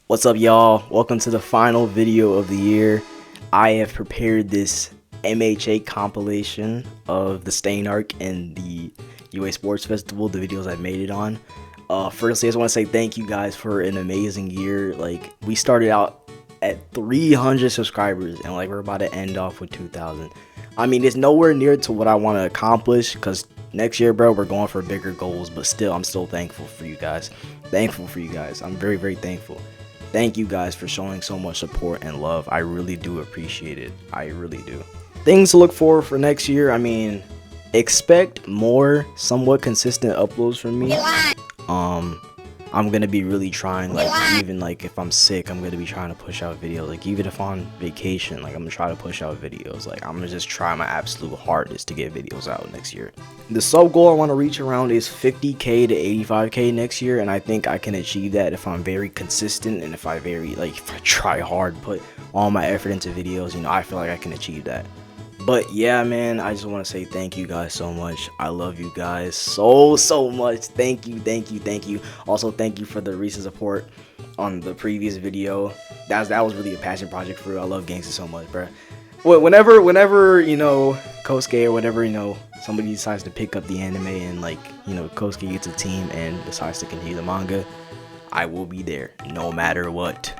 What's up, y'all? Welcome to the final video of the year. I have prepared this MHA compilation of the Stain arc and the UA Sports Festival, the videos I made it on. Firstly, I just want to say thank you guys for an amazing year. Like, we started out at 300 subscribers and like we're about to end off with 2,000. I mean, it's nowhere near to what I want to accomplish because next year, bro, we're going for bigger goals, but still, I'm still thankful for you guys. I'm very, very thankful. Thank you guys for showing so much support and love. I really do appreciate it. I really do. Things to look forward for next year. I mean, expect more somewhat consistent uploads from me. I'm gonna be really trying, like, even like if I'm sick, I'm gonna be trying to push out videos. Like, even if on vacation, like, I'm gonna try to push out videos. Like, I'm gonna just try my absolute hardest to get videos out next year. The sub goal I want to reach around is 50k to 85k next year, and I think I can achieve that if I'm very consistent and if I try hard, put all my effort into videos. You know, I feel like I can achieve that. But yeah, man, I just want to say thank you guys so much. I love you guys so much. Thank you. Also, thank you for the recent support on the previous video. That was really a passion project for real. I love gangsta so much, bro. Whenever you know, Kosuke or whatever, you know, somebody decides to pick up the anime and, like, you know, Kosuke gets a team and decides to continue the manga, I will be there no matter what.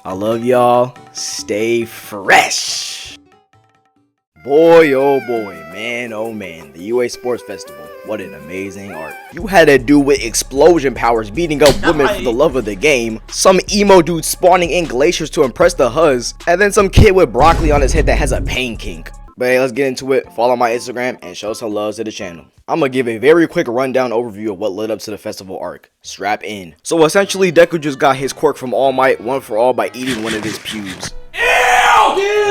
I love y'all. Stay fresh. Boy, oh boy, man, oh man, the UA Sports Festival, what an amazing art. You had to do with explosion powers beating up women for the love of the game, some emo dude spawning in glaciers to impress the Huzz, and then some kid with broccoli on his head that has a pain kink. But hey, let's get into it. Follow my Instagram and show some love to the channel. I'm gonna give a very quick rundown overview of what led up to the festival arc. Strap in. So essentially, Deku just got his quirk from All Might one for all by eating one of his pubes.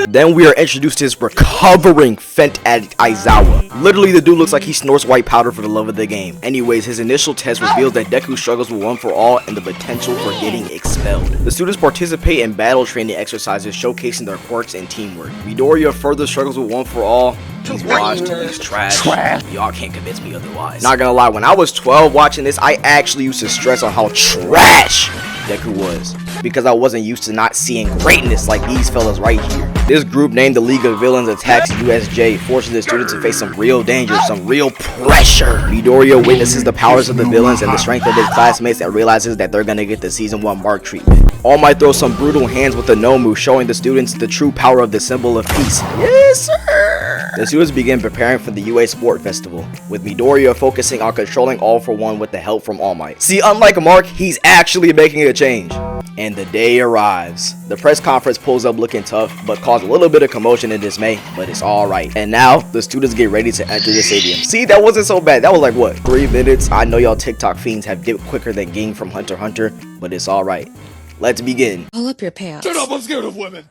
Then we are introduced to his recovering Fent addict Aizawa. Literally, the dude looks like he snorts white powder for the love of the game. Anyways, his initial test reveals that Deku struggles with one for all and the potential for getting expelled. The students participate in battle training exercises showcasing their quirks and teamwork. Midoriya further struggles with one for all. He's washed, he's trash. Y'all can't convince me otherwise. Not gonna lie, when I was 12 watching this, I actually used to stress on how trash Deku was, because I wasn't used to not seeing greatness like these fellas right here. This group, named the League of Villains, attacks USJ, forcing the students to face some real danger, some real pressure. Midoriya witnesses the powers of the villains and the strength of his classmates and realizes that they're gonna get the season 1 mark treatment. All Might throws some brutal hands with the Nomu, showing the students the true power of the symbol of peace. Yes, sir! The students begin preparing for the UA Sport Festival, with Midoriya focusing on controlling All for One with the help from All Might. See, unlike Mark, he's actually making a change. And the day arrives. The press conference pulls up looking tough, but caused a little bit of commotion and dismay, but it's alright. And now, the students get ready to enter the stadium. See, that wasn't so bad. That was like, what, 3 minutes? I know y'all TikTok fiends have dipped quicker than Ging from Hunter x Hunter, but it's alright. Let's begin. Pull up your pants. Shut up, I'm scared of women.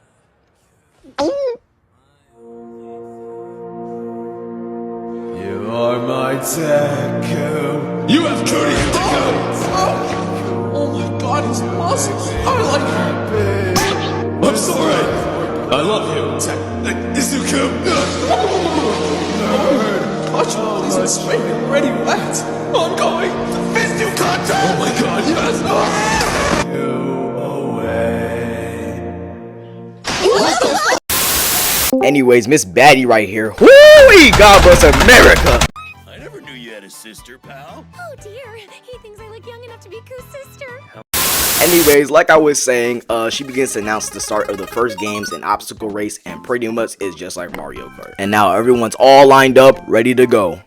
You are my Deku. You have Cody and Deku. Oh my god, he's awesome. I like him. I'm sorry. I love you, Izuku. Touch me, please, and spray me already wet. I'm going to fist you contact. Oh my god, yes. Anyways, Miss Baddie right here. Woo-wee! God bless America! I never knew you had a sister, pal. Oh dear, he thinks I look young enough to be Ku's sister. Anyways, like I was saying, she begins to announce the start of the first games and obstacle race, and pretty much it's just like Mario Kart. And now everyone's all lined up, ready to go.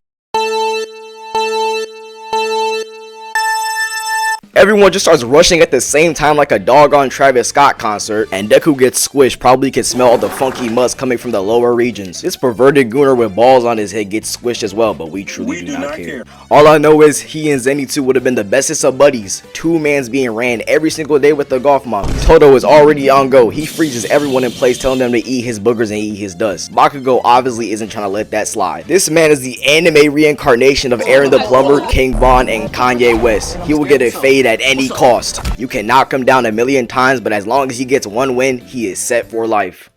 Everyone just starts rushing at the same time like a doggone Travis Scott concert, and Deku gets squished. Probably can smell all the funky must coming from the lower regions. This perverted gooner with balls on his head gets squished as well, but we truly do not care. All I know is he and Zenitsu would have been the bestest of buddies. 2 mans being ran every single day with the golf mommy. Toto is already on go. He freezes everyone in place, telling them to eat his boogers and eat his dust. Bakugo obviously isn't trying to let that slide. This man is the anime reincarnation of Aaron the Plumber, King Von, and Kanye West. He will get a fade at any cost. You can knock him down 1,000,000 times, but as long as he gets 1 win, he is set for life.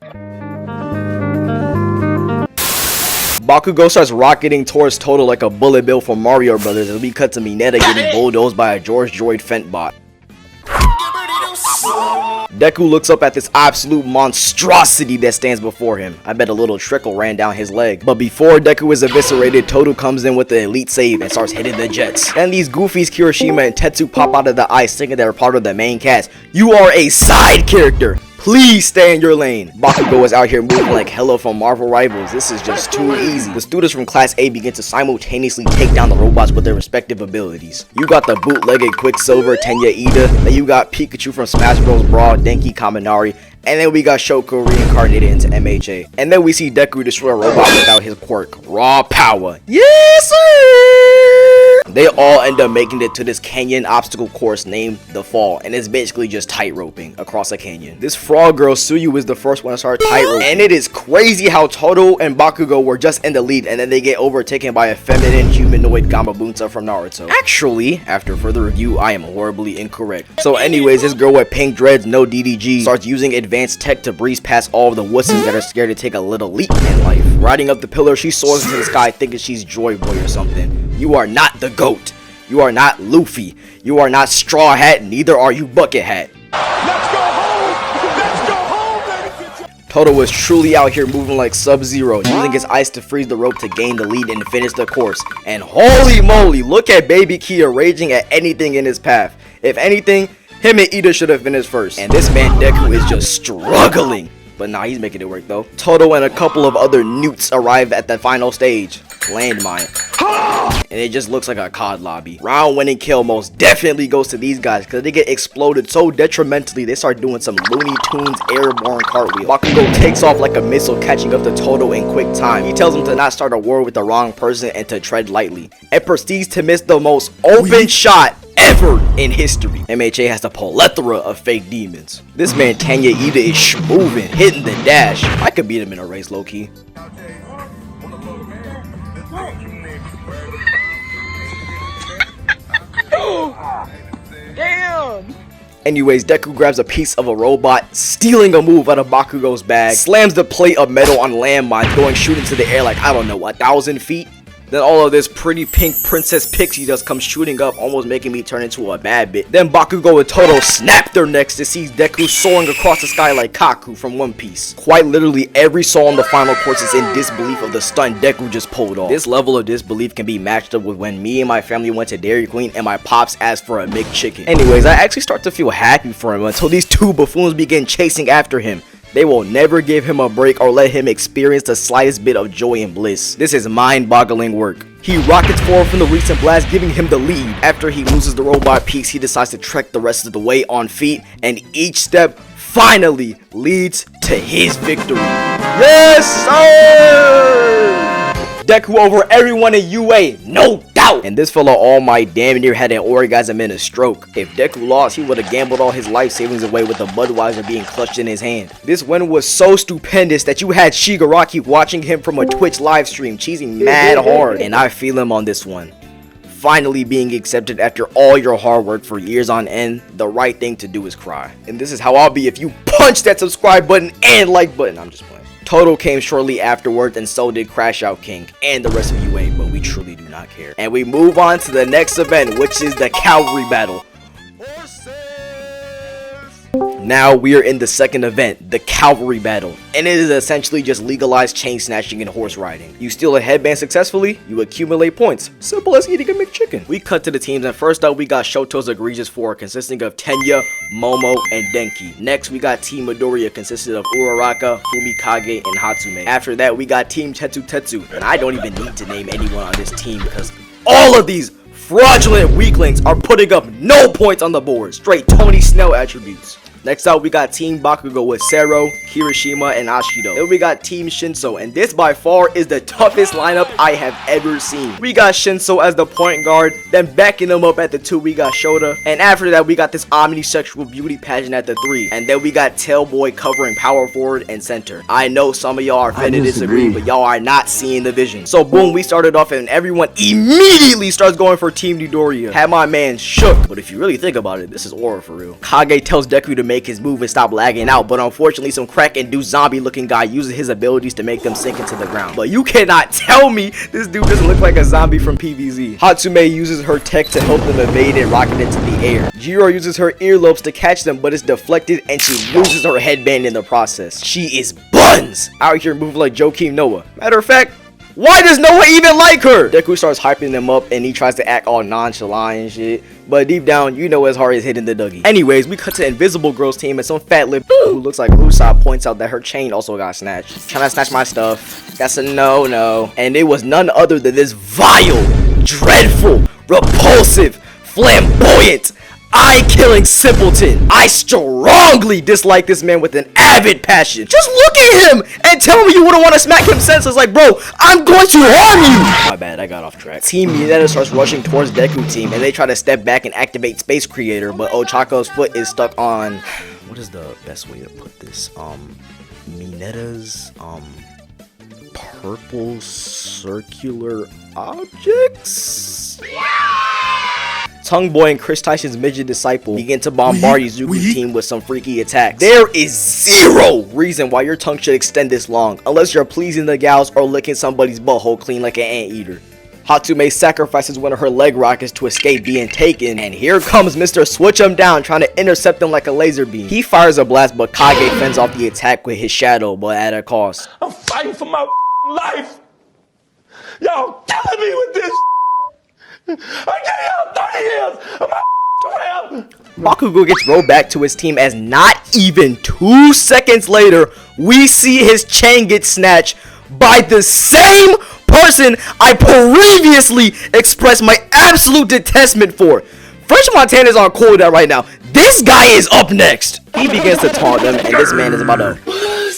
Bakugo starts rocketing towards Toto like a bullet bill from Mario Brothers as we cut to Mineta getting bulldozed by a George Droid Fentbot. Deku looks up at this absolute monstrosity that stands before him. I bet a little trickle ran down his leg. But before Deku is eviscerated, Toto comes in with the elite save and starts hitting the jets. Then these goofies Kirishima and Tetsu pop out of the ice thinking they're part of the main cast. You are a side character! Please stay in your lane. Bakugo is out here moving like hella from Marvel Rivals. This is just too easy. The students from Class A begin to simultaneously take down the robots with their respective abilities. You got the bootlegged Quicksilver, Tenya Ida. Then you got Pikachu from Smash Bros. Brawl, Denki Kaminari. And then we got Shoko reincarnated into MHA. And then we see Deku destroy a robot without his quirk. Raw power. Yes, sir! They all end up making it to this canyon obstacle course named The Fall. And it's basically just tight-roping across a canyon. This frog girl, Suyu, is the first one to start tight-roping. And it is crazy how Toto and Bakugo were just in the lead. And then they get overtaken by a feminine humanoid Gamabunta from Naruto. Actually, after further review, I am horribly incorrect. So anyways, this girl with pink dreads, no DDG, starts using advanced tech to breeze past all of the wusses that are scared to take a little leap in life. Riding up the pillar, she soars into the sky thinking she's Joy Boy or something. You are not the GOAT. You are not Luffy. You are not Straw Hat. Neither are you Bucket Hat. Let's go home! Let's go home, baby! Toto was truly out here moving like Sub-Zero, using his ice to freeze the rope to gain the lead and finish the course. And holy moly, look at Baby Kia raging at anything in his path. If anything, him and Ida should have finished first. And this man Deku is just struggling. But nah, he's making it work though. Toto and a couple of other newts arrive at the final stage. Landmine. And it just looks like a COD lobby. Round winning kill most definitely goes to these guys because they get exploded so detrimentally they start doing some Looney Tunes airborne cartwheel. Bakugo takes off like a missile, catching up to Toto in quick time. He tells him to not start a war with the wrong person and to tread lightly, and proceeds to miss the most open shot ever in history. MHA has a plethora of fake demons. This man Tanya Ida is schmoving, hitting the dash. I could beat him in a race low-key. Damn! Anyways, Deku grabs a piece of a robot, stealing a move out of Bakugo's bag, slams the plate of metal on landmine, going shooting to the air like, I don't know, 1,000 feet? Then all of this pretty pink princess pixie dust comes shooting up, almost making me turn into a bad bitch. Then Bakugo and Toto snap their necks to see Deku soaring across the sky like Kaku from One Piece. Quite literally every soul on the final course is in disbelief of the stunt Deku just pulled off. This level of disbelief can be matched up with when me and my family went to Dairy Queen and my pops asked for a McChicken. Anyways, I actually start to feel happy for him until these two buffoons begin chasing after him. They will never give him a break or let him experience the slightest bit of joy and bliss. This is mind-boggling work. He rockets forward from the recent blast, giving him the lead. After he loses the robot piece, he decides to trek the rest of the way on feet, and each step finally leads to his victory. Yes, sir! Deku over everyone in UA, no doubt! And this fella all might damn near had an orgasm in a stroke. If Deku lost, he would have gambled all his life savings away with the Budweiser being clutched in his hand. This win was so stupendous that you had Shigaraki watching him from a Twitch live stream, cheesing mad hard. And I feel him on this one. Finally being accepted after all your hard work for years on end, the right thing to do is cry. And this is how I'll be if you punch that subscribe button and like button. I'm just playing. Toto came shortly afterwards, and so did Crash Out King and the rest of UA, but we truly do not care. And we move on to the next event, which is the Cavalry battle. Now we are in the second event, the Cavalry battle, and it is essentially just legalized chain snatching and horse riding. You steal a headband successfully, you accumulate points. Simple as eating a McChicken. We cut to the teams, and first up we got Shoto's Egregious Four, consisting of Tenya, Momo, and Denki. Next we got Team Midoriya, consisted of Uraraka, Fumikage, and Hatsume. After that we got Team Tetsu, and I don't even need to name anyone on this team because all of these fraudulent weaklings are putting up no points on the board. Straight Tony Snell attributes. Next out, we got Team Bakugo with Sero, Kirishima, and Ashido. Then we got Team Shinso, and this by far is the toughest lineup I have ever seen. We got Shinso as the point guard, then backing him up at the 2, we got Shota, and after that, we got this omnisexual beauty pageant at the 3, and then we got Tailboy covering power forward and center. I know some of y'all are finna disagree, but y'all are not seeing the vision. So boom, we started off, and everyone immediately starts going for Team Midoriya. Had my man shook, but if you really think about it, this is Aura for real. Kage tells Deku to make make his move and stop lagging out, but unfortunately some crack-induced zombie-looking guy uses his abilities to make them sink into the ground. But you cannot tell me this dude doesn't look like a zombie from PvZ. Hatsume uses her tech to help them evade and rocket into the air. Jiro uses her earlobes to catch them, but it's deflected and she loses her headband in the process. She is buns out here moving like Joakim Noah. Matter of fact, why does Noah even like her? Deku starts hyping them up and he tries to act all nonchalant and shit. But deep down, you know his heart is hitting the Dougie. Anyways, we cut to Invisible Girl's team and some fat lip who looks like Usopp points out that her chain also got snatched. Trying to snatch my stuff. That's a no-no. And it was none other than this vile, dreadful, repulsive, flamboyant, eye-killing simpleton. I strongly dislike this man with an avid passion. Just look at him and tell me you wouldn't want to smack him senseless. Like, bro, I'm going to harm you. My bad, I got off track. Team Mineta starts rushing towards Deku team and they try to step back and activate Space Creator, but Ochako's foot is stuck on, what is the best way to put this? Mineta's purple circular objects? Tongue Boy and Chris Tyson's midget disciple begin to bombard Izuku's team with some freaky attacks. There is zero reason why your tongue should extend this long, unless you're pleasing the gals or licking somebody's butthole clean like an anteater. Hatsume sacrifices one of her leg rockets to escape being taken, and here comes Mr. Switch 'em down trying to intercept them like a laser beam. He fires a blast, but Kage fends off the attack with his shadow, but at a cost. I'm fighting for my life. Y'all killing me with this. I gave y'all 30 years of my Bakugo gets rolled back to his team as not even 2 seconds later, we see his chain get snatched by the same person I previously expressed my absolute detestment for. French Montana is on cooldown right now. This guy is up next. He begins to taunt them, and this man is about to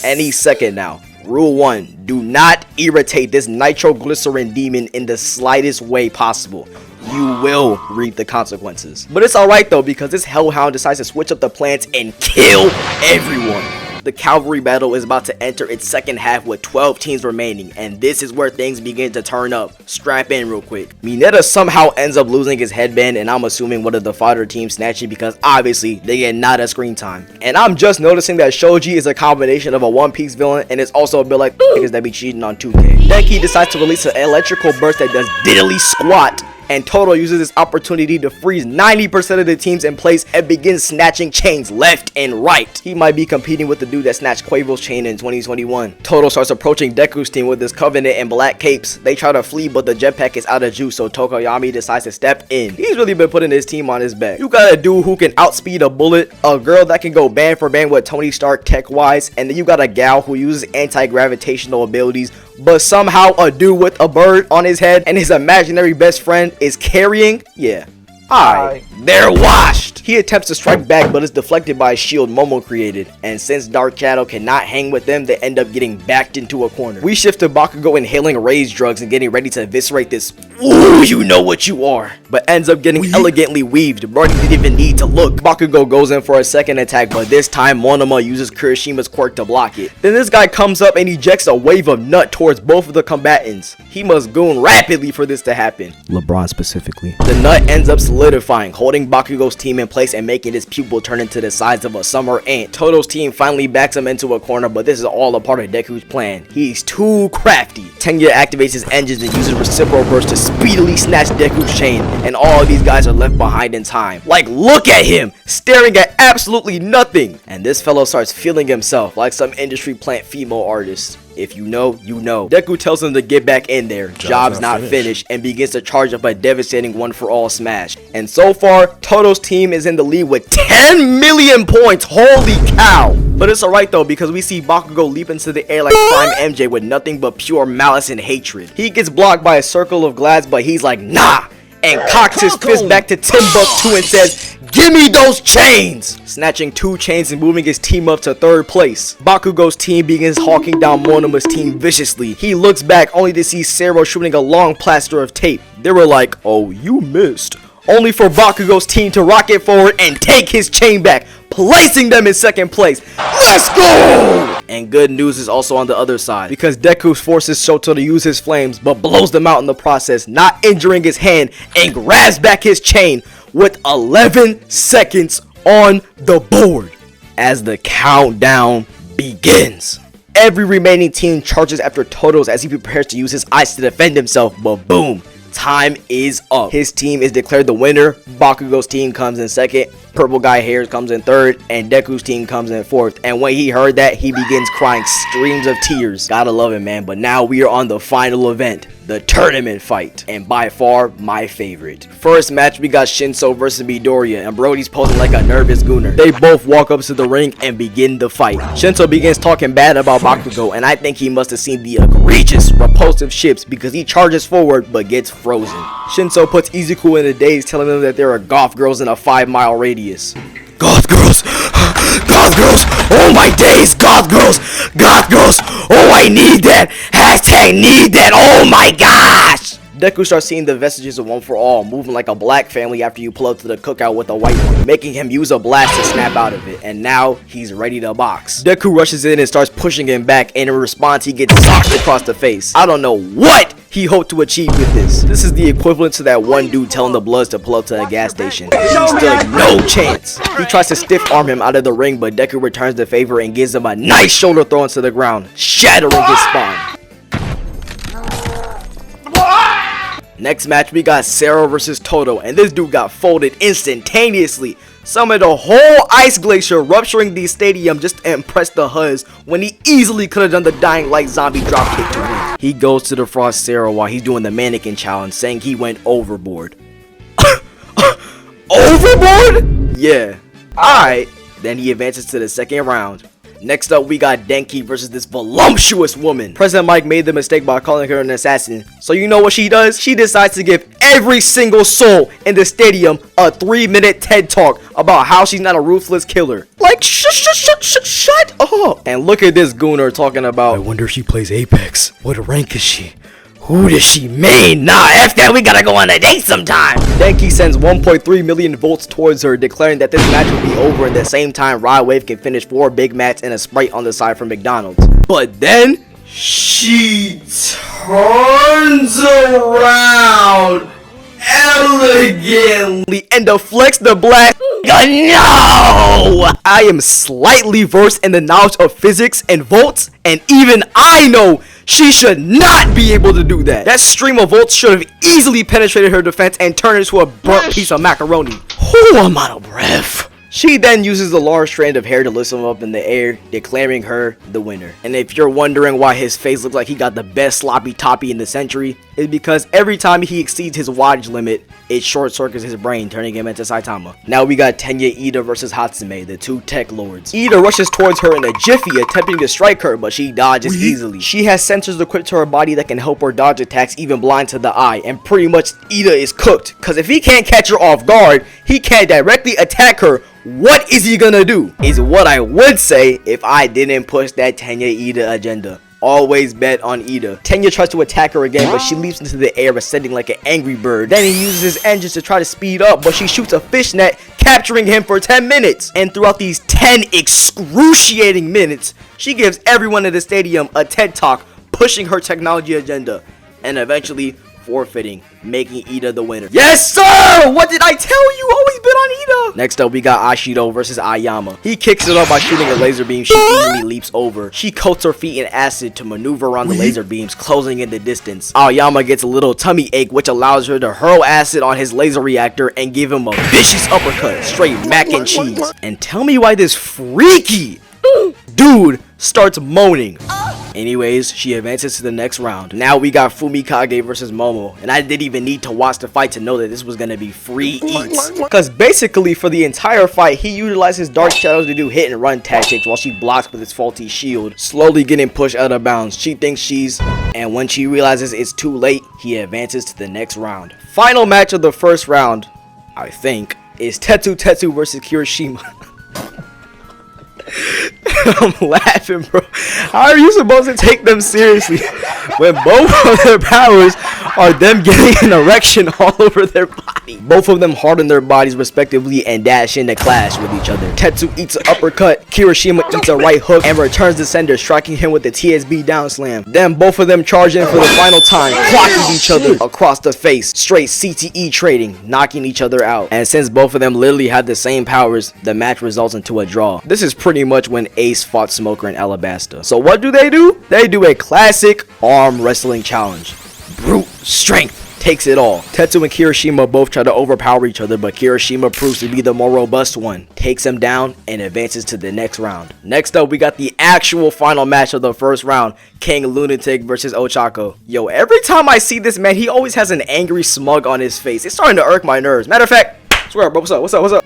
any second now. Rule 1, do not irritate this nitroglycerin demon in the slightest way possible. You will reap the consequences. But it's alright though, because this hellhound decides to switch up the plans and kill everyone. The Cavalry battle is about to enter its second half with 12 teams remaining, and this is where things begin to turn up. Strap in real quick. Mineta somehow ends up losing his headband, and I'm assuming one of the fighter teams snatching because obviously they get not a screen time. And I'm just noticing that Shoji is a combination of a One Piece villain and it's also a bit like niggas that be cheating on 2K. Denki decides to release an electrical burst that does diddly squat, and Toto uses this opportunity to freeze 90% of the teams in place and begins snatching chains left and right. He might be competing with the dude that snatched Quavo's chain in 2021. Toto starts approaching Deku's team with his Covenant and black capes. They try to flee, but the jetpack is out of juice, so Tokoyami decides to step in. He's really been putting his team on his back. You got a dude who can outspeed a bullet, a girl that can go band for band with Tony Stark tech-wise, and then you got a gal who uses anti-gravitational abilities, but somehow a dude with a bird on his head and his imaginary best friend is carrying? Yeah. Alright, they're washed! He attempts to strike back, but is deflected by a shield Momo created, and since Dark Shadow cannot hang with them, they end up getting backed into a corner. We shift to Bakugo inhaling rage drugs and getting ready to eviscerate this ooh, you know what you are, but ends up getting elegantly weaved. Brody didn't even need to look. Bakugo goes in for a second attack, but this time Monoma uses Kirishima's quirk to block it. Then this guy comes up and ejects a wave of nut towards both of the combatants. He must goon rapidly for this to happen. LeBron specifically. The nut ends up solidifying, holding Bakugo's team in place and making his pupil turn into the size of a summer ant. Toto's team finally backs him into a corner, but this is all a part of Deku's plan. He's too crafty. Tengia activates his engines and uses reciprocal burst to speedily snatch Deku's chain, and all of these guys are left behind in time. Like, look at him, staring at absolutely nothing. And this fellow starts feeling himself like some industry plant female artist. If you know, you know. Deku tells him to get back in there. Job's not finished, and begins to charge up a devastating one-for-all smash. And so far, Toto's team is in the lead with 10 million points. Holy cow. But it's alright though, because we see Bakugo leap into the air like Prime MJ with nothing but pure malice and hatred. He gets blocked by a circle of glass, but he's like, nah, and cocks his fist back to Timbuktu and says, give me those chains! Snatching 2 chains and moving his team up to 3rd place. Bakugo's team begins hawking down Monoma's team viciously. He looks back only to see Sero shooting a long plaster of tape. They were like, oh, you missed. Only for Bakugo's team to rocket forward and take his chain back, placing them in 2nd place. Let's go! And good news is also on the other side, because Deku forces Shoto to use his flames, but blows them out in the process, not injuring his hand, and grabs back his chain with 11 seconds on the board. as the countdown begins. Every remaining team charges after Toto's as he prepares to use his ice to defend himself, but boom, time is up. His team is declared the winner. Bakugo's team comes in second, Purple Guy Hairs comes in third, and Deku's team comes in fourth. And when he heard that, he begins crying streams of tears. Gotta love it, man. But now we are on the final event, the tournament fight, and by far my favorite. First match, we got Shinso versus Midoriya, and Brody's posing like a nervous gooner. They both walk up to the ring and begin the fight. Shinso begins talking bad about Bakugo, and I think he must have seen the egregious repulsive ships because he charges forward but gets frozen. Shinso puts Izuku in a daze, telling them that there are goth girls in a 5-mile radius. Goth girls! Goth girls! Oh my days! Goth girls! Goth girls! Oh, I need that! Hashtag need that! Oh my gosh! Deku starts seeing the vestiges of One for All, moving like a black family after you pull up to the cookout with a white one, making him use a blast to snap out of it, and now he's ready to box. Deku rushes in and starts pushing him back, and in response he gets socked across the face. I don't know what he hoped to achieve with this. This is the equivalent to that one dude telling the Bloods to pull up to a gas station. He stood no chance. He tries to stiff arm him out of the ring, but Deku returns the favor and gives him a nice shoulder throw into the ground, shattering his spine. Next match, we got Sarah versus Toto, and this dude got folded instantaneously. Summoned a whole ice glacier, rupturing the stadium just to impress the Huzz when he easily could have done the Dying Light zombie dropkick to win. He goes to defrost Sarah while he's doing the mannequin challenge, saying he went overboard. Overboard? Yeah. Alright. Then he advances to the second round. Next up, we got Denki versus this voluptuous woman. President Mike made the mistake by calling her an assassin. So you know what she does? She decides to give every single soul in the stadium a 3-minute TED talk about how she's not a ruthless killer. Like, shut up. And look at this gooner talking about, I wonder if she plays Apex. What rank is she? Who does she mean? Nah, F that, we gotta go on a date sometime. Denki sends 1.3 million volts towards her, declaring that this match will be over in the same time Rod Wave can finish 4 Big Macs and a Sprite on the side from McDonald's. But then, she turns around elegantly and deflects the blast. No! I am slightly versed in the knowledge of physics and volts, and even I know she should not be able to do that. That stream of volts should have easily penetrated her defense and turned into a burnt piece of macaroni. Ooh, I'm out of breath. She then uses the large strand of hair to lift him up in the air, declaring her the winner. And if you're wondering why his face looks like he got the best sloppy toppy in the century, it's because every time he exceeds his wattage limit, it short circuits his brain, turning him into Saitama. Now we got Tenya Ida versus Hatsume, the two tech lords. Ida rushes towards her in a jiffy, attempting to strike her, but she dodges easily. She has sensors equipped to her body that can help her dodge attacks even blind to the eye, and pretty much Ida is cooked, cause if he can't catch her off guard, he can't directly attack her. What is he gonna do? Is what I would say if I didn't push that Tenya Ida agenda. Always bet on Ida. Tenya tries to attack her again, but she leaps into the air, ascending like an angry bird. Then he uses his engines to try to speed up, but she shoots a fishnet, capturing him for 10 minutes. And throughout these 10 excruciating minutes, she gives everyone in the stadium a TED Talk, pushing her technology agenda, and eventually forfeiting, making Ida the winner. Yes, sir! What did I tell you? Always been on Ida! Next up, we got Ashido versus Ayama. He kicks it up by shooting a laser beam she easily leaps over. She coats her feet in acid to maneuver around the laser beams, closing in the distance. Ayama gets a little tummy ache, which allows her to hurl acid on his laser reactor and give him a vicious uppercut, straight mac and cheese. And tell me why this freaky dude starts moaning. Anyways, she advances to the next round. Now we got Fumikage versus Momo, and I didn't even need to watch the fight to know that this was gonna be free eats. Cause basically for the entire fight, he utilizes dark shadows to do hit and run tactics while she blocks with his faulty shield, slowly getting pushed out of bounds. She thinks and when she realizes it's too late, he advances to the next round. Final match of the first round, I think, is Tetsu versus Kirishima. I'm laughing, bro. How are you supposed to take them seriously when both of their powers are them getting an erection all over their body? body. Both of them harden their bodies respectively and dash in to clash with each other. Tetsu eats an uppercut, Kirishima eats a right hook and returns the sender, striking him with the TSB down slam. Then both of them charge in for the final time, clocking each other across the face, straight CTE trading, knocking each other out. And since both of them literally have the same powers, the match results into a draw. This is pretty much when Ace fought Smoker in Alabasta. So what do? They do a classic arm wrestling challenge. Brute strength takes it all. Tetsu and Kirishima both try to overpower each other, but Kirishima proves to be the more robust one, takes him down, and advances to the next round. Next up, we got the actual final match of the first round, King Lunatic versus Ochako. Yo, every time I see this man, he always has an angry smug on his face. It's starting to irk my nerves. Matter of fact, swear, bro, what's up?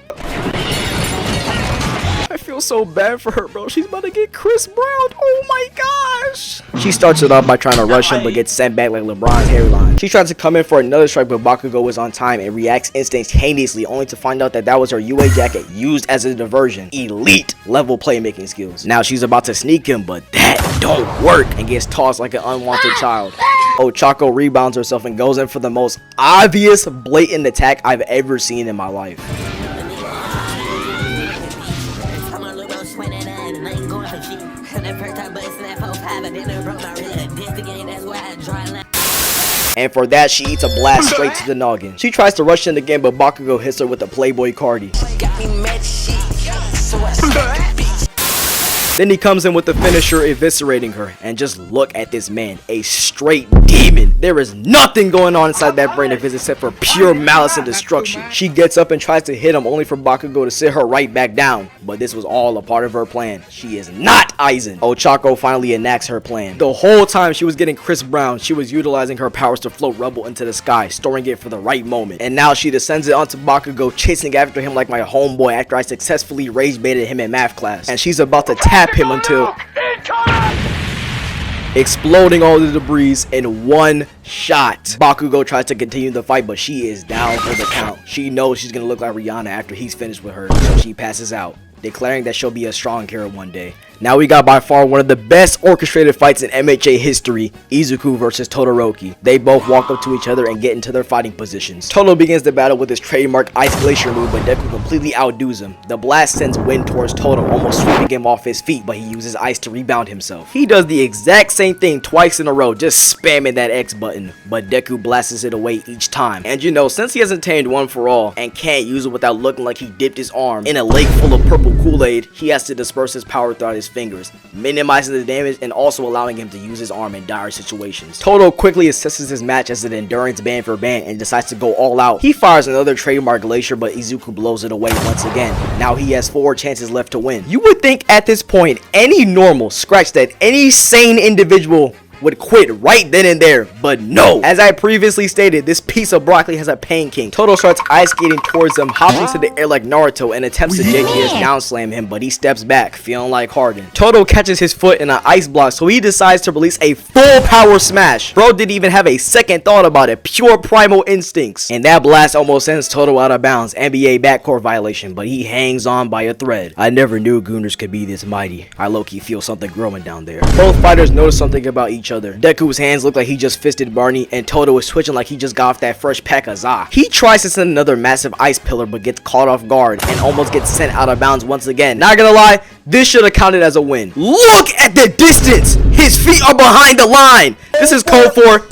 I feel so bad for her, bro. She's about to get Chris Brown. Oh my gosh. She starts it off by trying to rush him, but gets sent back like LeBron's hairline. She tries to come in for another strike, but Bakugo was on time and reacts instantaneously, only to find out that that was her UA jacket used as a diversion. Elite level playmaking skills. Now she's about to sneak him, but that don't work and gets tossed like an unwanted child. Ochako rebounds herself and goes in for the most obvious, blatant attack I've ever seen in my life. And for that, she eats a blast straight to the noggin. She tries to rush in again, but Bakugo hits her with a Playboy Cardi. Then he comes in with the finisher, eviscerating her. And just look at this man, a straight demon. There is nothing going on inside that brain of his except for pure malice and destruction. She gets up and tries to hit him, only for Bakugo to sit her right back down. But this was all a part of her plan. She is not Aizen. Ochako finally enacts her plan. The whole time she was getting Chris Brown, she was utilizing her powers to float rubble into the sky, storing it for the right moment. And now she descends it onto Bakugo, chasing after him like my homeboy after I successfully rage baited him in math class. And she's about to tap him until exploding all the debris in one shot. Bakugo tries to continue the fight, but she is down for the count. She knows she's gonna look like Rihanna after he's finished with her, so she passes out, declaring that she'll be a strong hero one day. Now we got by far one of the best orchestrated fights in MHA history, Izuku versus Todoroki. They both walk up to each other and get into their fighting positions. Todo begins the battle with his trademark Ice Glacier move, but Deku completely outdoes him. The blast sends wind towards Todo, almost sweeping him off his feet, but he uses ice to rebound himself. He does the exact same thing twice in a row, just spamming that X button, but Deku blasts it away each time. And you know, since he hasn't tamed One for All and can't use it without looking like he dipped his arm in a lake full of purple Kool-Aid, he has to disperse his power throughout his fingers, minimizing the damage and also allowing him to use his arm in dire situations. Todo quickly assesses his match as an endurance band for band and decides to go all out. He fires another trademark Glacier, but Izuku blows it away once again. Now he has 4 chances left to win. You would think at this point any normal, scratch that, any sane individual would quit right then and there, but no. As I previously stated, this piece of broccoli has a pain king. Todo starts ice skating towards him, hops into the air like Naruto and attempts to JKS down slam him, but he steps back, feeling like Harden. Todo catches his foot in an ice block, so he decides to release a full power smash. Bro didn't even have a second thought about it, pure primal instincts. And that blast almost sends Todo out of bounds, NBA backcourt violation, but he hangs on by a thread. I never knew Gooners could be this mighty. I low-key feel something growing down there. Both fighters notice something about each other. Deku's hands look like he just fisted Barney, and Todo is twitching like he just got off that fresh pack of Za. He tries to send another massive ice pillar, but gets caught off guard and almost gets sent out of bounds once again. Not gonna lie, this should have counted as a win. Look at the distance! His feet are behind the line! This is code for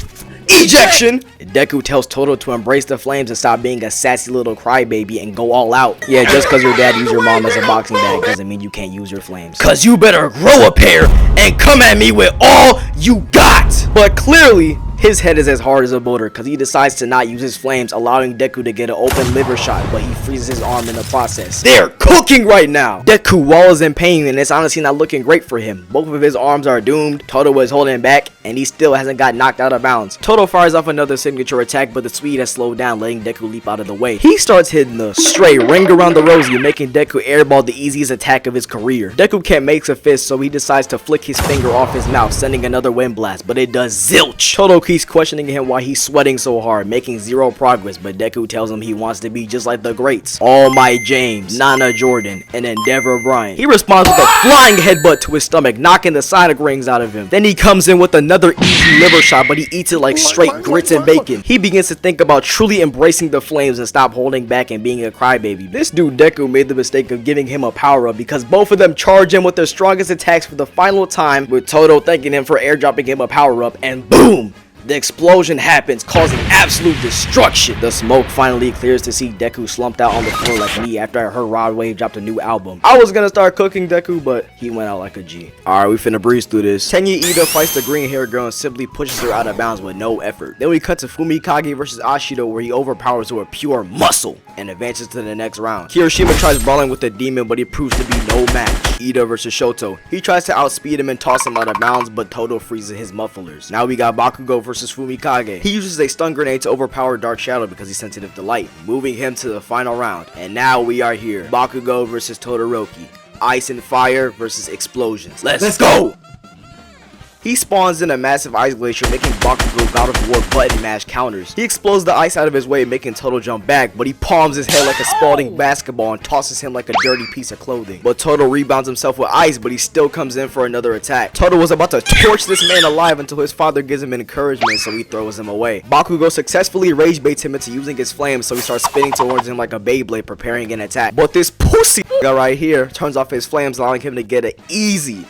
ejection! Deku tells Todo to embrace the flames and stop being a sassy little crybaby and go all out. Yeah, just cause your dad used your mom as a boxing bag doesn't mean you can't use your flames. Cause you better grow a pair and come at me with all you got! But clearly, his head is as hard as a boulder because he decides to not use his flames, allowing Deku to get an open liver shot, but he freezes his arm in the process. They're cooking right now! Deku wallows in pain and it's honestly not looking great for him. Both of his arms are doomed, Todo is holding back, and he still hasn't got knocked out of bounds. Todo fires off another signature attack, but the Swede has slowed down, letting Deku leap out of the way. He starts hitting the stray ring around the rosy, making Deku airball the easiest attack of his career. Deku can't make a fist, so he decides to flick his finger off his mouth, sending another wind blast, but it does zilch. Todo keeps keeps questioning him why he's sweating so hard, making zero progress, but Deku tells him he wants to be just like the greats. All Might James, Nana Jordan, and Endeavor Bryant. He responds with a flying headbutt to his stomach, knocking the Sonic rings out of him. Then he comes in with another easy liver shot, but he eats it like straight grits and bacon. He begins to think about truly embracing the flames and stop holding back and being a crybaby. This dude Deku made the mistake of giving him a power-up because both of them charge him with their strongest attacks for the final time, with Todo thanking him for airdropping him a power-up, and boom! The explosion happens, causing absolute destruction. The smoke finally clears to see Deku slumped out on the floor like me after I heard Rod Wave dropped a new album. I was gonna start cooking Deku, but he went out like a G. Alright, we finna breeze through this. Tenya Ida fights the green hair girl and simply pushes her out of bounds with no effort. Then we cut to Fumikage versus Ashido, where he overpowers her with pure muscle and advances to the next round. Kirishima tries brawling with the demon, but he proves to be no match. Ida versus Shoto. He tries to outspeed him and toss him out of bounds, but Todo freezes his mufflers. Now we got Bakugo versus Fumikage. He uses a stun grenade to overpower Dark Shadow because he's sensitive to light, moving him to the final round. And now we are here. Bakugo versus Todoroki. Ice and Fire versus Explosions. Let's go! He spawns in a massive ice glacier, making Bakugo God of War button mash counters. He explodes the ice out of his way, making Todo jump back, but he palms his head like a Spalding basketball and tosses him like a dirty piece of clothing. But Todo rebounds himself with ice, but he still comes in for another attack. Todo was about to torch this man alive until his father gives him encouragement, so he throws him away. Bakugo successfully rage baits him into using his flames, so he starts spinning towards him like a Beyblade, preparing an attack. But this pussy guy right here turns off his flames, allowing him to get an easy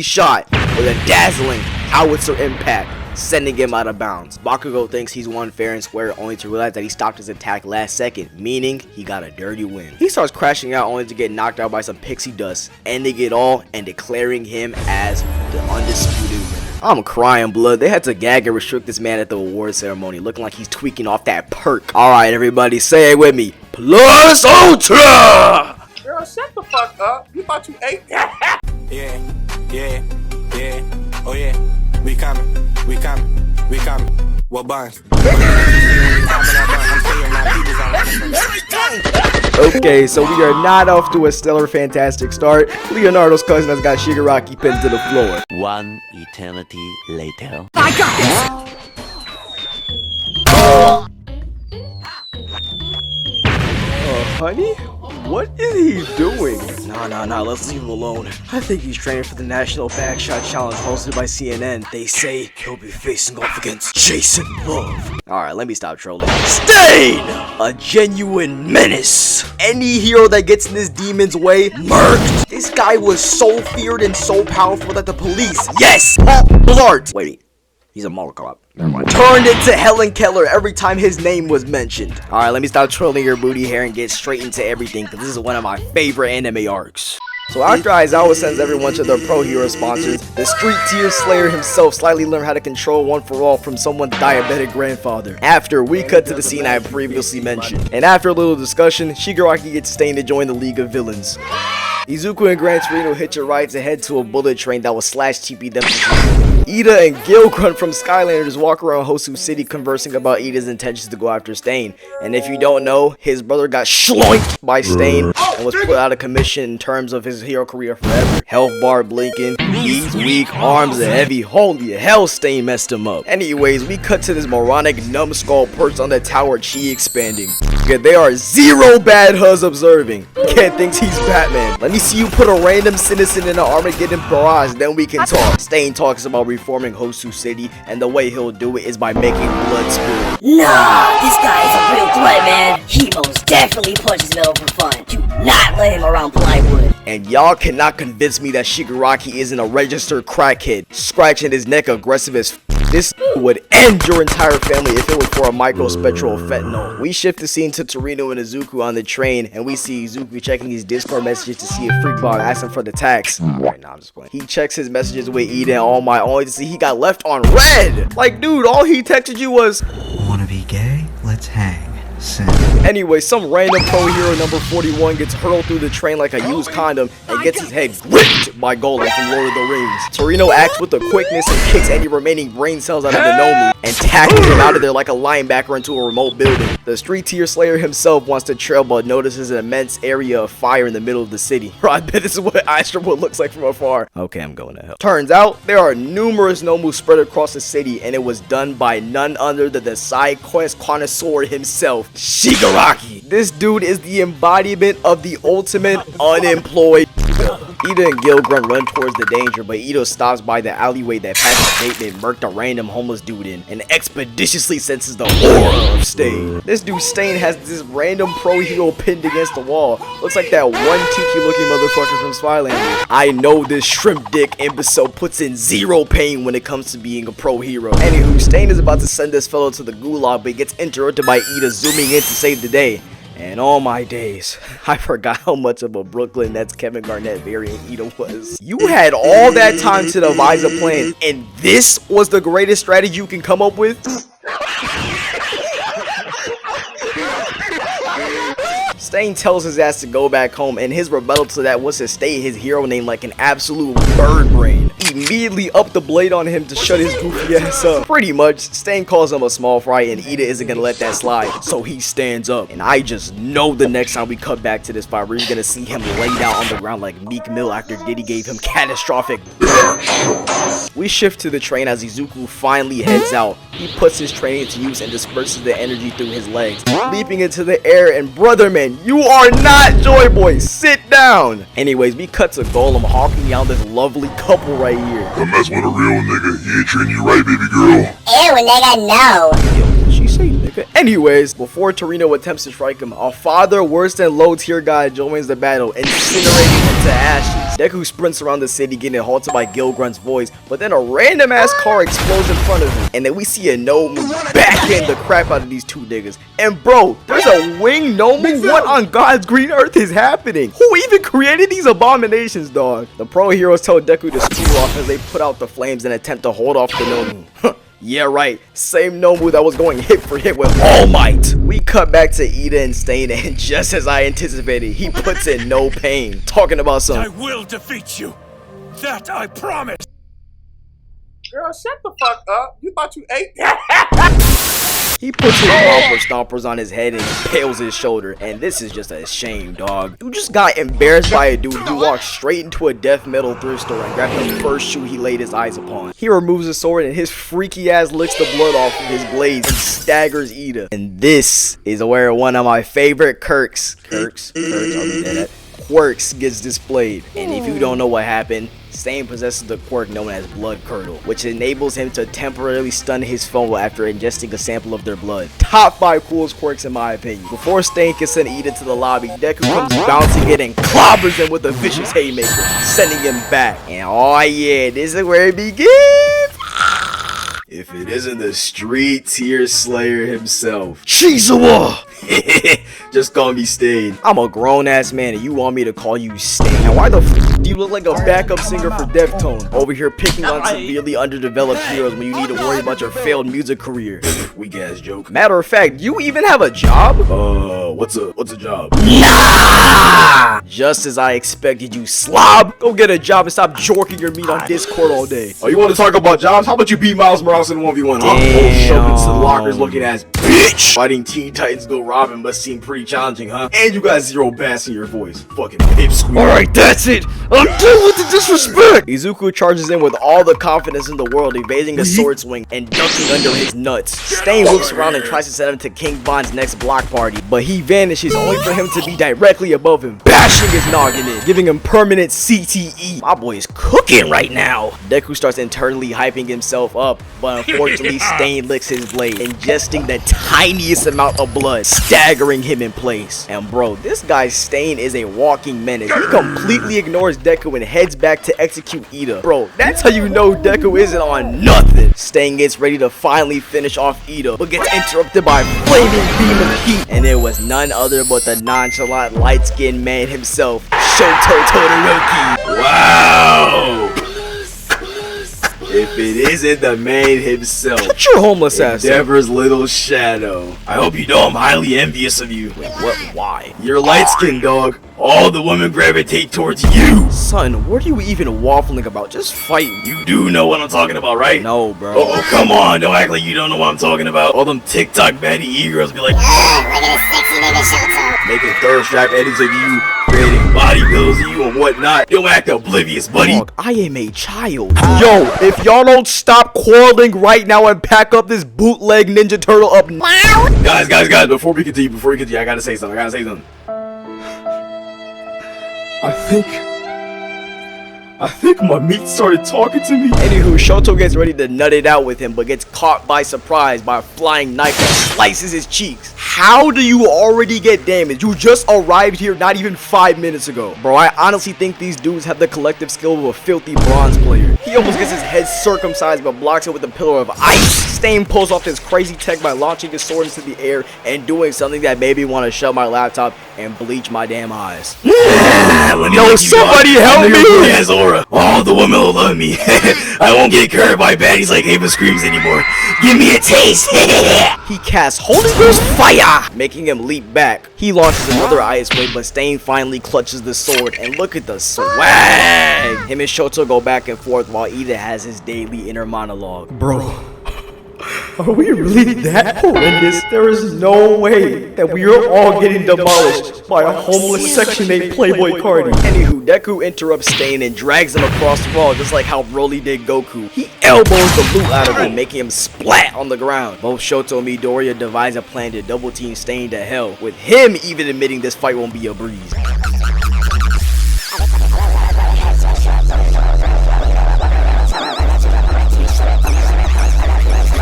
shot with a dazzling howitzer impact, sending him out of bounds. Bakugo thinks he's won fair and square, only to realize that he stopped his attack last second, meaning he got a dirty win. He starts crashing out only to get knocked out by some pixie dust, ending it all and declaring him as the undisputed winner. I'm crying blood. They had to gag and restrict this man at the award ceremony, looking like he's tweaking off that perk. Alright everybody, say it with me. Plus Ultra! Girl, shut the fuck up. You thought you ate that? Yeah. Oh yeah. We coming. What buns? Okay, so we are not off to a stellar, fantastic start. Leonardo's cousin has got Shigaraki pinned to the floor. One eternity later. I got this! Honey? What is he doing? Nah, let's leave him alone. I think he's training for the National Backshot Challenge hosted by CNN. They say he'll be facing off against Jason Love. Alright, let me stop trolling. Stain! A genuine menace. Any hero that gets in this demon's way, murked. This guy was so feared and so powerful that the police, yes, Blart. Wait, he's a Mortal Kombat. Never mind. Turned into Helen Keller every time his name was mentioned. Alright, let me stop trolling your booty hair and get straight into everything, because this is one of my favorite anime arcs. So after Aizawa sends everyone to their pro hero sponsors, the street tier slayer himself slightly learned how to control one for all from someone's diabetic grandfather. After, we cut to the scene I previously mentioned. And after a little discussion, Shigaraki gets Stain to join the League of Villains. Izuku and Gran Torino hitch a ride to head to a bullet train that will slash TP them. Ida and Gilgrunt from Skylanders walk around Hosu City conversing about Ida's intentions to go after Stain. And if you don't know, his brother got schloinked by Stain and was put out of commission in terms of his hero career forever. Health bar blinking, knees weak, arms are heavy. Holy hell, Stain messed him up. Anyways, we cut to this moronic numbskull perched on the tower, chi expanding. Yeah, they are zero bad huz observing. Kid thinks he's Batman. Let me see you put a random citizen in an Armageddon barrage, then we can talk. Stain talks about reforming Hosu City, and the way he'll do it is by making blood spill. Nah, this guy is a real threat, man. He most definitely punches metal for fun. Do not let him around plywood. And y'all cannot convince me that Shigaraki isn't a registered crackhead, scratching his neck aggressive as this would end your entire family if it was for a microspectral of fentanyl. We shift the scene to Torino and Izuku on the train, and we see Izuku checking his Discord messages to see if Freakball asked him for the tax. Alright, nah, I'm just playing. He checks his messages with Ida and All Might, only to see he got left on red. Like, dude, all he texted you was, "Wanna be gay? Let's hang." Anyway, some random pro hero number 41 gets hurled through the train like a used condom and gets his head ripped by Golem from Lord of the Rings. Torino acts with the quickness and kicks any remaining brain cells out of the Nomu and tackles him out of there like a linebacker into a remote building. The street tier slayer himself wants to trail but notices an immense area of fire in the middle of the city. Bro, I bet this is what Astrowood looks like from afar. Okay, I'm going to hell. Turns out there are numerous Nomu spread across the city, and it was done by none other than the side quest connoisseur himself, Shigaraki. This dude is the embodiment of the ultimate unemployed. Ida and Gilgrunt run towards the danger, but Ida stops by the alleyway that Patrick Bateman murked a random homeless dude in and expeditiously senses the aura of Stain. This dude Stain has this random pro hero pinned against the wall. Looks like that one tiki looking motherfucker from Spylander. I know this shrimp dick imbecile puts in zero pain when it comes to being a pro hero. Anywho, Stain is about to send this fellow to the gulag, but he gets interrupted by Ida zooming in to save the day. And all my days, I forgot how much of a Brooklyn Nets Kevin Garnett variant Ida was. You had all that time to devise a plan, and this was the greatest strategy you can come up with? Stain tells his ass to go back home, and his rebuttal to that was to state his hero name like an absolute bird brain. Immediately up the blade on him to shut his goofy ass up. Pretty much, Stain calls him a small fry, and Ida isn't gonna let that slide, so he stands up. And I just know the next time we cut back to this fight, we're gonna see him lay down on the ground like Meek Mill after Diddy gave him catastrophic. We shift to the train as Izuku finally heads out. He puts his train into use and disperses the energy through his legs, leaping into the air, and brother man, you are not Joy Boy, sit down! Anyways, we cut to Golem hawking out this lovely couple right here. Don't mess with a real nigga, he ain't treating you right, baby girl. Ew, nigga, no. Yo, did she say nigga? Anyways, before Torino attempts to strike him, a father worse than low tier guy joins the battle, incinerating him to ashes. Deku sprints around the city getting halted by Gilgrunt's voice, but then a random ass car explodes in front of him, and then we see a Nomu backhand the crap out of these two niggas. And bro, there's a wing Nomu? What on God's green earth is happening? Who even created these abominations, dog? The pro heroes tell Deku to screw off as they put out the flames and attempt to hold off the Nomu. Yeah, right. Same Nomu that was going hit for hit with All Might. We cut back to Ida and Stain, and just as I anticipated, he puts in no pain. Talking about some. I will defeat you. That I promise. Girl, shut the fuck up. You thought you ate? He puts his romper stompers on his head and impales his shoulder, and this is just a shame, dog. You just got embarrassed by a dude who walked straight into a death metal thrift store and grabbed the first shoe he laid his eyes upon. He removes his sword and his freaky ass licks the blood off of his blades and staggers Ida. And this is where one of my favorite quirks gets displayed. And if you don't know what happened, Stain possesses the quirk known as Blood Curdle, which enables him to temporarily stun his foe after ingesting a sample of their blood. Top 5 coolest quirks in my opinion. Before Stain can send Ida to the lobby, Deku comes bouncing in and clobbers him with a vicious haymaker, sending him back. And oh yeah, this is where it begins. If it isn't the street tier slayer himself, Chizuwa! Just call me Stain. I'm a grown ass man and you want me to call you Stain. Now why the f do you look like a backup singer for Deftone? Over here picking on severely underdeveloped heroes when you need to worry about your failed music career. Weak ass joke. Matter of fact, you even have a job? What's a job? Nah! Just as I expected, you slob. Go get a job and stop jorking your meat on Discord all day. Oh, you want to talk about jobs? How about you beat Miles Morales in 1v1? Huh? Shoving to the lockers looking ass bitch. Fighting Teen Titans Go Robin must seem pretty challenging, huh? And you got zero bass in your voice. Fucking pipsqueak. Alright, that's it. I'm done with the disrespect. Izuku charges in with all the confidence in the world, evading a sword swing and dunking under his nuts. Stain looks around and tries to send him to King Von's next block party, but he vanishes only for him to be directly above him, bashing his noggin in, giving him permanent CTE. My boy is cooking right now. Deku starts internally hyping himself up, but unfortunately Stain licks his blade, ingesting the tiniest amount of blood, staggering him in place. And bro, this guy Stain is a walking menace. He completely ignores Deku and heads back to execute Ida. Bro, that's how you know Deku isn't on nothing. Stain gets ready to finally finish off Ida, but gets interrupted by a flaming beam of heat. And it was none other but the nonchalant light-skinned man himself, Shoto Todoroki. Wow! if it isn't the man himself. Shut your homeless ass up. Endeavor's little shadow. I hope you know I'm highly envious of you. Wait, what? Why? You're light-skinned, dog. All the women gravitate towards you. Son, what are you even waffling about? Just fight. You do know what I'm talking about, right? No, bro. Oh, come on. Don't act like you don't know what I'm talking about. All them TikTok baddie e-girls be like, Look at this sexy nigga Shoto. making thirst trap edits of you, creating body pills of you and whatnot. Don't act oblivious, buddy. Dog, I am a child. Yo, if y'all don't stop quarreling right now and pack up this bootleg Ninja Turtle up now. Guys, before we continue, I gotta say something. I think my meat started talking to me. Anywho, Shoto gets ready to nut it out with him, but gets caught by surprise by a flying knife that slices his cheeks. How do you already get damaged? You just arrived here not even 5 minutes ago. Bro, I honestly think these dudes have the collective skill of a filthy bronze player. He almost gets his head circumcised but blocks it with a pillar of ice. Stain pulls off his crazy tech by launching his sword into the air and doing something that made me want to shut my laptop and bleach my damn eyes. Yo, somebody help me! All the women will love me. I won't get curved by baddies like Ava Screams anymore. Give me a taste. He casts Holy Ghost Fire, making him leap back. He launches another ice wave, but Stain finally clutches the sword, and look at the swag. Him and Shoto go back and forth while Ida has his daily inner monologue. Bro, are we really that horrendous? There is no way that we are all getting demolished by a homeless Section 8 Playboy Cardi. Anywho, Deku interrupts Stain and drags him across the wall just like how Broly did Goku. He elbows the loot out of him, making him splat on the ground. Both Shoto and Midoriya devise a plan to double team Stain to hell, with him even admitting this fight won't be a breeze.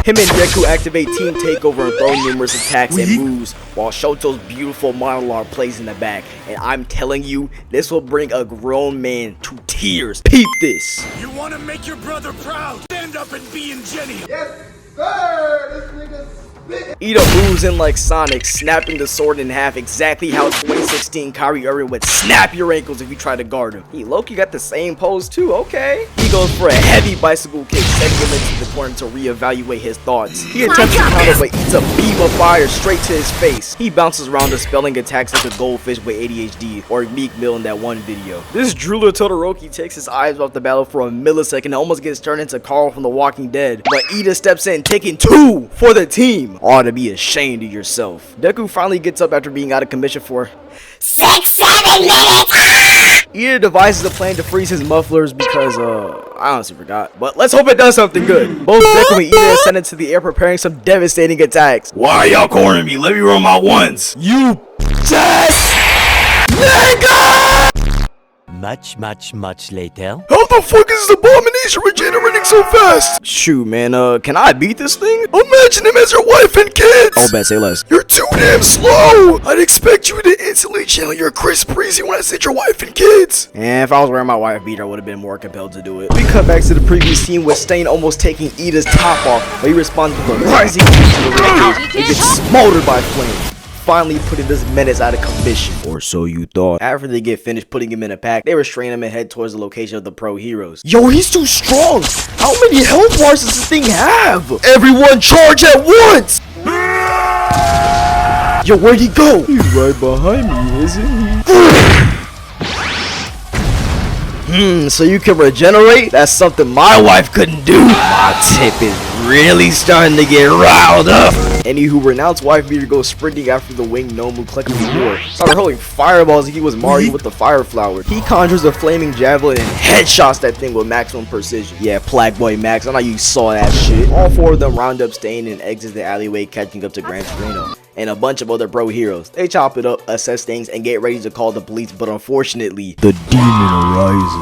Him and Deku activate Team Takeover and throw numerous attacks and moves, while Shoto's beautiful monologue plays in the back. And I'm telling you, this will bring a grown man to tears. Peep this. You want to make your brother proud? Stand up and be ingenious. Ida moves in like Sonic, snapping the sword in half exactly how 2016 Kyrie Irving would snap your ankles if you try to guard him. He Loki got the same pose too, okay. He goes for a heavy bicycle kick, sending him into the corner to reevaluate his thoughts. He attempts to counter but eats a beam of fire straight to his face. He bounces around dispelling attacks like a goldfish with ADHD, or Meek Mill in that one video. This drooler Todoroki takes his eyes off the battle for a millisecond and almost gets turned into Carl from The Walking Dead, but Ida steps in, taking 2 for the team. Ought to be ashamed of yourself. Deku finally gets up after being out of commission for 6-7 minutes. Ida devises a plan to freeze his mufflers because, I honestly forgot. But let's hope it does something good. Both Deku and Ida ascend into the air preparing some devastating attacks. Why are y'all cornering me? Let me roll my ones. You just nigga! Much later. How the fuck is this abomination regenerating so fast? Shoot, man, can I beat this thing? Imagine him as your wife and kids. Oh, bet, say less. You're too damn slow. I'd expect you to instantly channel your Chris Breezy when I said your wife and kids. And if I was wearing my wife beater, I would have been more compelled to do it. We cut back to the previous scene with Stain almost taking Ida's top off, but he responds with a rising heat to the rampage and gets smoldered by flame, finally putting this menace out of commission. Or so you thought. After they get finished putting him in a pack, they restrain him and head towards the location of the pro heroes. Yo, he's too strong! How many health bars does this thing have? Everyone charge at once! Yo, where'd he go? He's right behind me, isn't he? So you can regenerate? That's something my wife couldn't do. My tip is really starting to get riled up. Anywho, Renown's wife beater goes sprinting after the winged gnome who collected the door. Started hurling fireballs like he was Mario with the fire flower. He conjures a flaming javelin and headshots that thing with maximum precision. Yeah, Plague Boy Max, I know you saw that shit. All 4 of them round up Stain and exit the alleyway, catching up to Gran Torino and a bunch of other pro heroes. They chop it up, assess things, and get ready to call the police, but unfortunately, the demon arises.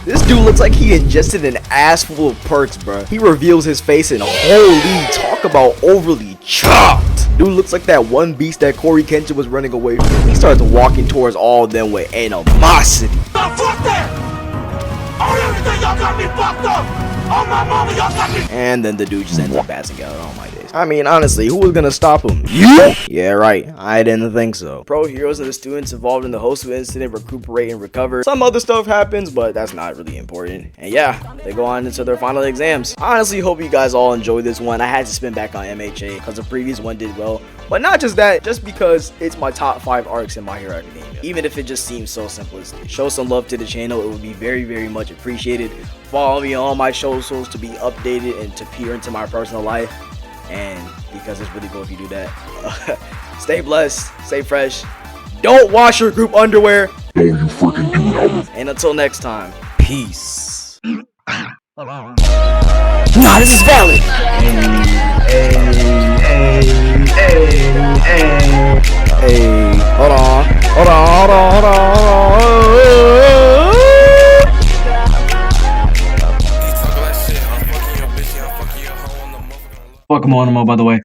This dude looks like he ingested an ass full of perks, bruh. He reveals his face and holy, talk about overly chopped. Dude looks like that one beast that Corey Kenshin was running away from. He starts walking towards all of them with animosity. Fuck that! y'all got me fucked up. On my mama, y'all got me. And then the dude just ends up passing out. Oh my days. I mean, honestly, who was gonna stop him? You? Yeah, right. I didn't think so. Pro heroes and the students involved in the host incident recuperate and recover. Some other stuff happens, but that's not really important. And yeah, they go on into their final exams. I honestly hope you guys all enjoyed this one. I had to spin back on MHA because the previous one did well. But not just that, just because it's my top 5 arcs in My Hero Academia. Even if it just seems so simplistic. Show some love to the channel. It would be very, very much appreciated. Follow me on all my socials to be updated and to peer into my personal life. And because it's really cool if you do that. Stay blessed. Stay fresh. Don't wash your group underwear. Don't you freaking do it. And until next time, peace. Nah, this is valid. Hey, hold on. Fuck him on, by the way.